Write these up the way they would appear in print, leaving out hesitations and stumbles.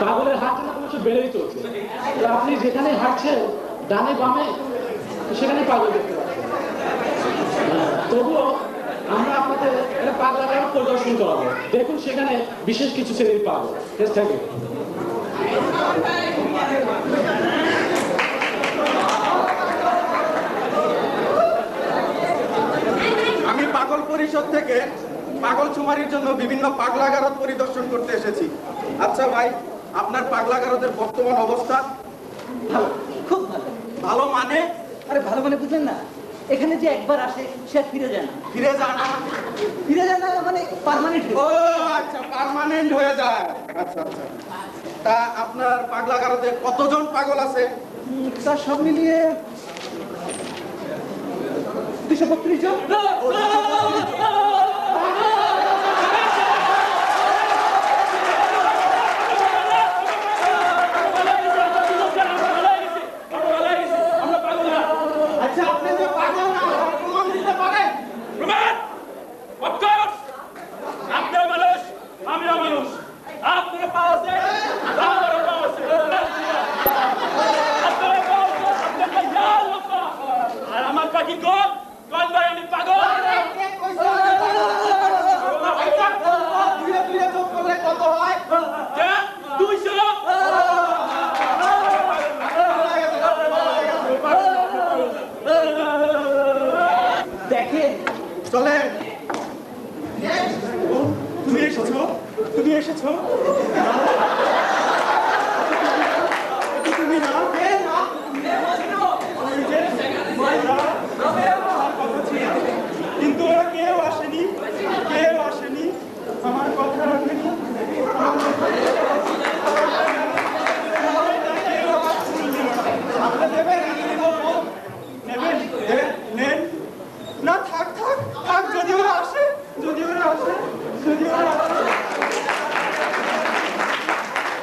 পাগলের হাঁটটা ক্রমশ বেড়েই চলছে। আপনি যেখানে হাঁটছেন ডানে বামে সেখানে পাগল দেখতে পাচ্ছেন। তবুও আমরা আপনাদের একটা পাগলাগারদ পরিদর্শন করাবো। দেখুন সেখানে বিশেষ কিছু শ্রেণীর পাগল থাকে। আমি পাগল পরিষদ থেকে পাগল চুমারির জন্য বিভিন্ন পাগলাগারদ পরিদর্শন করতে এসেছি। আচ্ছা ভাই, আপনার পাগলাগারদের বর্তমান অবস্থা? ভালো, খুব ভালো। ভালো মানে? আরে ভালো মানে বুঝলেন না, এখানে যে একবার আসে সে আর ফিরে যায় না। ফিরে যায় না? ফিরে যায় না মানে পার্মানেন্ট। ও আচ্ছা, পার্মানেন্ট হয়ে যায়। আচ্ছা আচ্ছা, তা আপনার পাগলাগারদে কতজন পাগল আছে? তা সব মিলিয়ে 232 জন। আচ্ছা, আপনি যে পাগল না প্রমাণ দিতে পারেন? প্রমাণ? Of course! আপনারা মানুষ, আমিও মানুষ। আপনারা পাওয়া যায়, আমারও পাওয়া যায়। আপনারা পাওয়া যায়, আপনারা ইয়ার লোকা। আর আমার পাখি কোন? কোন ভাই আমি পাগল? দুইয়ে যোগ করলে কত হয়? কে? 200? দেখে চলে। তুমি এসেছো? তুমি এসেছো? তুমি না? কে না? কিন্তু ওরা কেউ আসেনি, কেউ আসেনি, আমার কথা রাখেনি। আপনি দেবেন? নেবেন? নেন না, থাক থাক থাক, যদি ওরা আসে, যদি ওরা আসে, যদি ওরা আসে।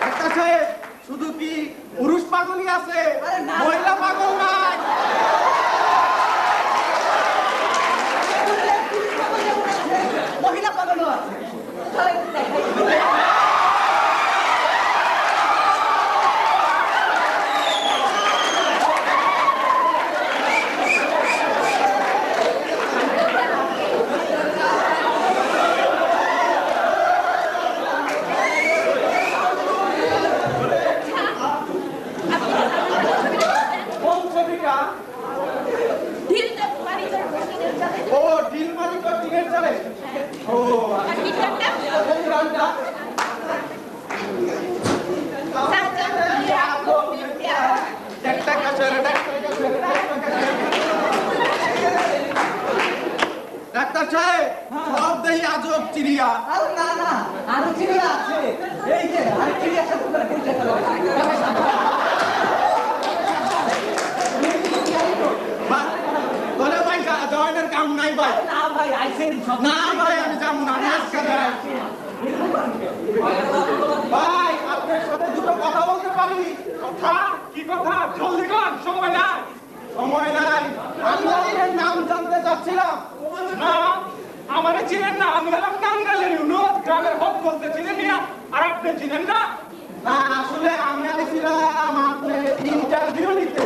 ডাক্তার সাহেব, শুধু কি পুরুষ পাগলই আছে, মহিলা পাগল নাই? মহিলা পাগলও আছে। কোন ছবিটা? ও, ডিল মালিক টিনের চালে। ও কোন গানটা? একটা কাছে ডাক্তার সাহেব, সব দেহি আজব চিড়িয়া। আরে না না, আরো চিড়িয়া আছে। এই যে আরে চিড়িয়া সাথে করে পরিচয় করাবো। বলে ভাই, জয়েনের কাম নাই ভাই। না ভাই, আইসেন সব। না ভাই, আমি যাবো না, আমি আজকে যাই। ভাই, আপনার সাথে দুটো কথা বলতে পারি? কথা? কি কথা? জলদি কর, সময় নাই। সময় নাই। আমি আপনার নাম জানতে চাচ্ছিলাম। না, আমার চিনেন না, আমি হলাম টাঙ্গাইলের ইউনুস, গ্রামের হক বলতে চিনেন না, আর আপনি চিনেন না? না, আসলে আমি আইছিলাম আপনার ইন্টারভিউ নিতে।